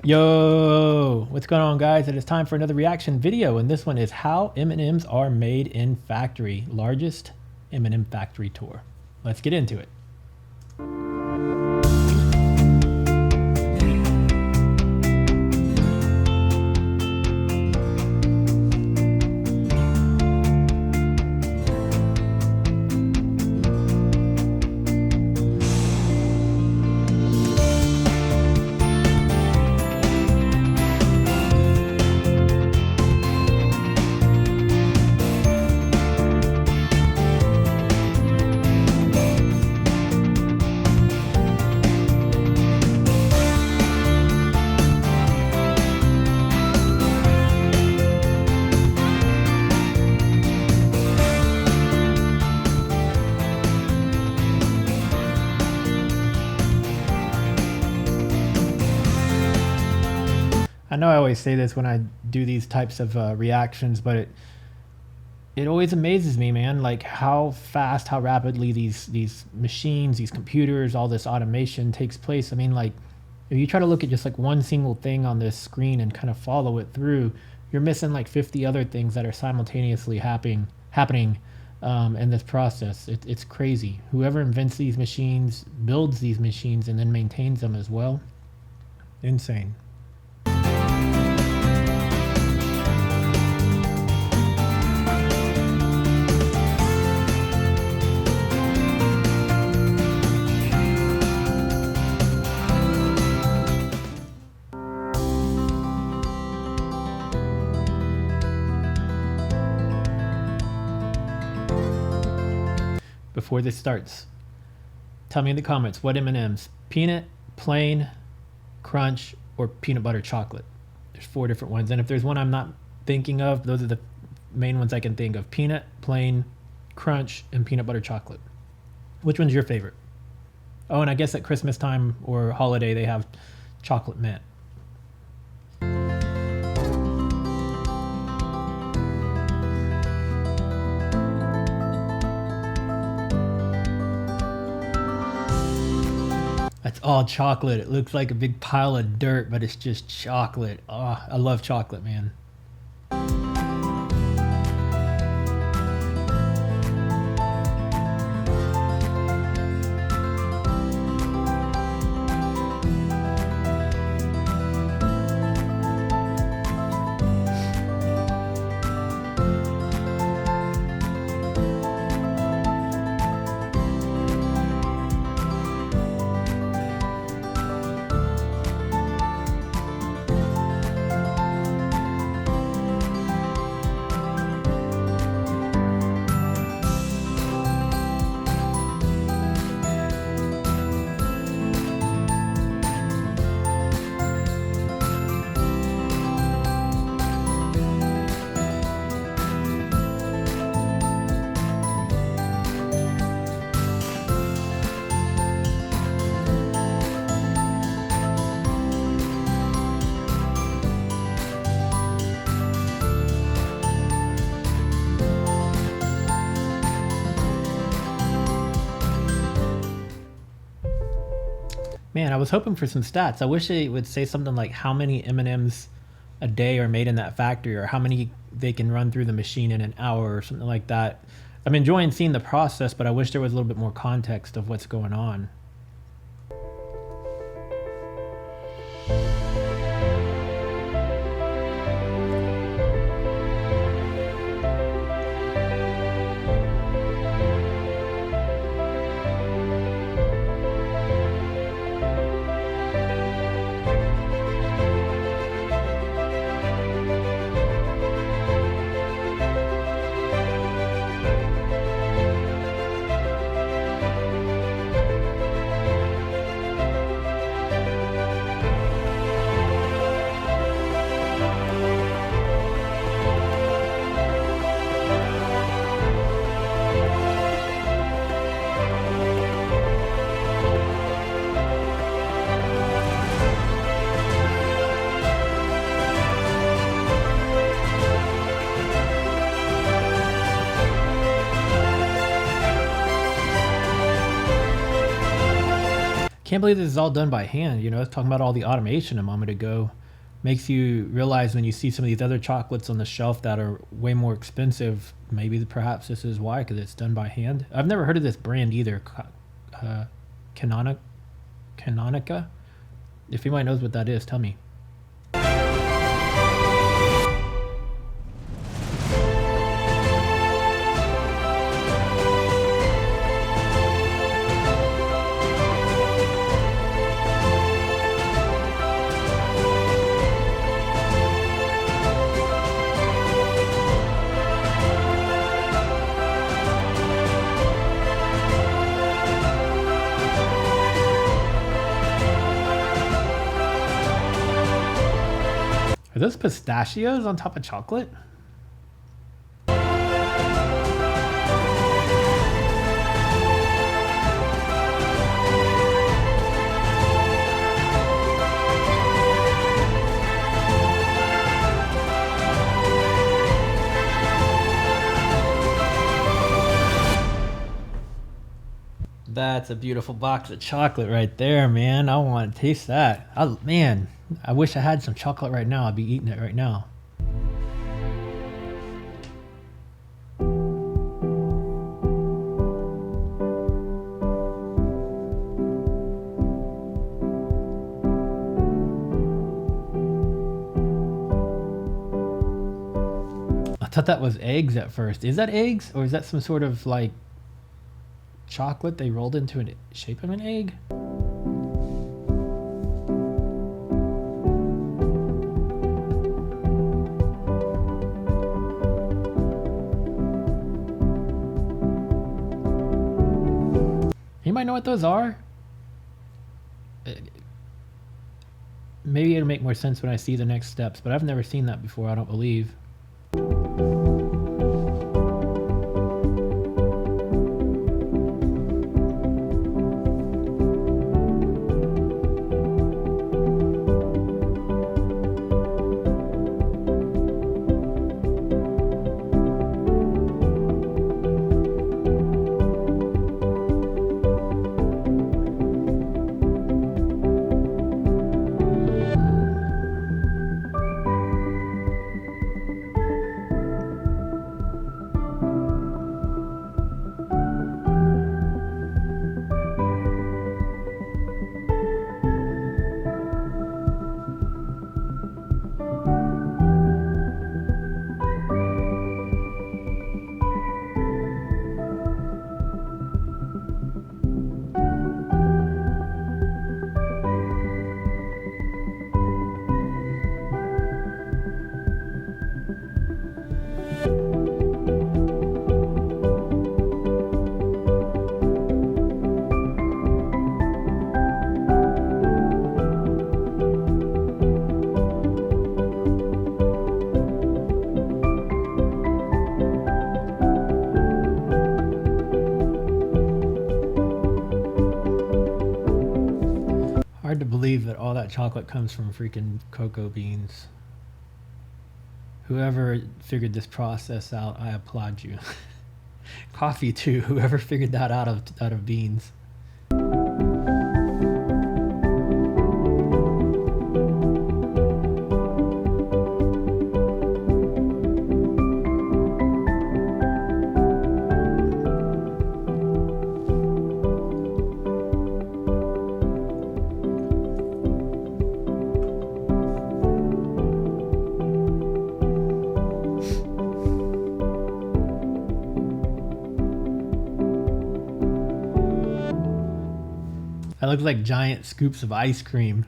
Yo, what's going on, guys? It is time for another reaction video, and this one is how M&Ms are made in factory. Largest M&M factory tour. Let's get into it. I know I always say this when I do these types of reactions, but it always amazes me, man, like how fast, how rapidly these machines, these computers, all this automation takes place. I mean, like if you try to look at just like one single thing on this screen and kind of follow it through, you're missing like 50 other things that are simultaneously happening in this process. It's crazy. Whoever invents these machines builds these machines and then maintains them as well. Insane. Before this starts, tell me in the comments what M&Ms, peanut, plain, crunch, or peanut butter chocolate. There's 4 different ones, and if there's one I'm not thinking of, those are the main ones I can think of: peanut, plain, crunch, and peanut butter chocolate. Which one's your favorite? Oh, and I guess at Christmas time or holiday they have chocolate mint. It's all chocolate. It looks like a big pile of dirt, but it's just chocolate. Oh, I love chocolate, man. Man, I was hoping for some stats. I wish they would say something like how many M&Ms a day are made in that factory, or how many they can run through the machine in an hour or something like that. I'm enjoying seeing the process, but I wish there was a little bit more context of what's going on. Can't believe this is all done by hand. You know, I was talking about all the automation a moment ago. Makes you realize when you see some of these other chocolates on the shelf that are way more expensive, maybe perhaps this is why, because it's done by hand. I've never heard of this brand either. Canonic, Canonica. If anybody knows what that is, tell me. Are those pistachios on top of chocolate? That's a beautiful box of chocolate right there, man. I want to taste that. Man, I wish I had some chocolate right now. I'd be eating it right now. I thought that was eggs at first. Is that eggs, or is that some sort of like chocolate they rolled into a shape of an egg? Anybody know what those are? Maybe it'll make more sense when I see the next steps, but I've never seen that before, I don't believe. Hard to believe that all that chocolate comes from freaking cocoa beans. Whoever figured this process out, I applaud you. Coffee too, whoever figured that out of beans. That looks like giant scoops of ice cream.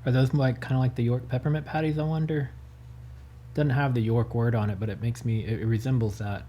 Are those like kind of like the York peppermint patties, I wonder? Doesn't have the York word on it, but it makes me, it resembles that.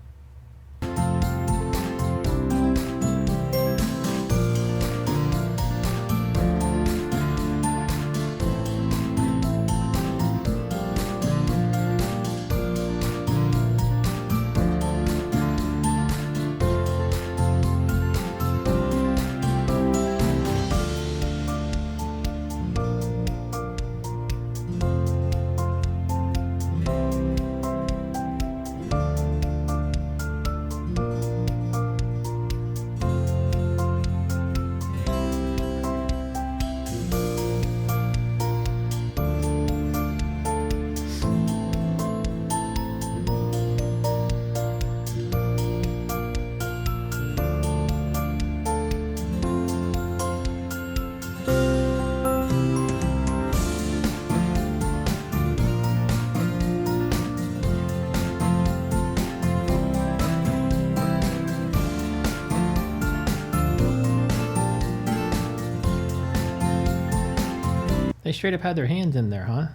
They straight up had their hands in there, huh?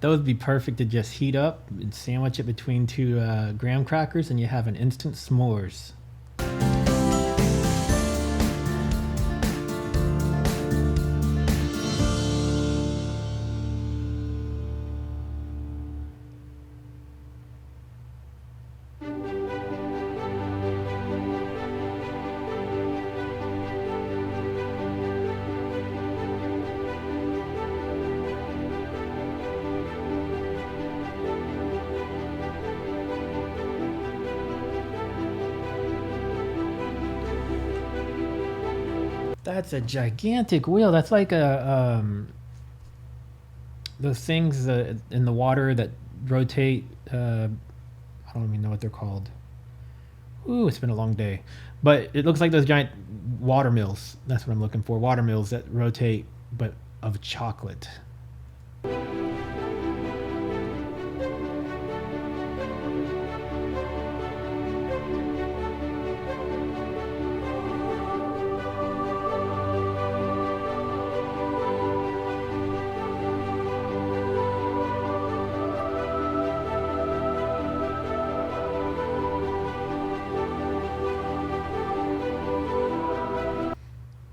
Those would be perfect to just heat up and sandwich it between two graham crackers, and you have an instant s'mores. That's a gigantic wheel. That's like a those things in the water that rotate. I don't even know what they're called. Ooh, it's been a long day, but it looks like those giant water mills. That's what I'm looking for. Water mills that rotate, but of chocolate.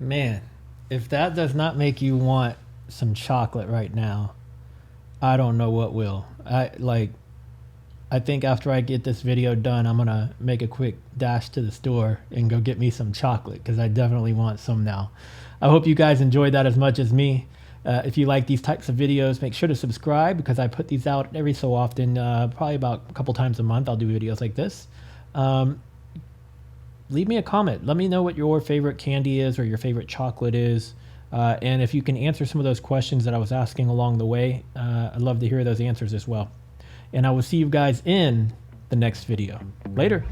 Man, if that does not make you want some chocolate right now, I don't know what will. I think after I get this video done, I'm gonna make a quick dash to the store and go get me some chocolate, because I definitely want some now. I hope you guys enjoyed that as much as me. If you like these types of videos, make sure to subscribe, because I put these out every so often, probably about a couple times a month. I'll do videos like this. Leave me a comment. Let me know what your favorite candy is or your favorite chocolate is. And if you can answer some of those questions that I was asking along the way, I'd love to hear those answers as well. And I will see you guys in the next video. Later.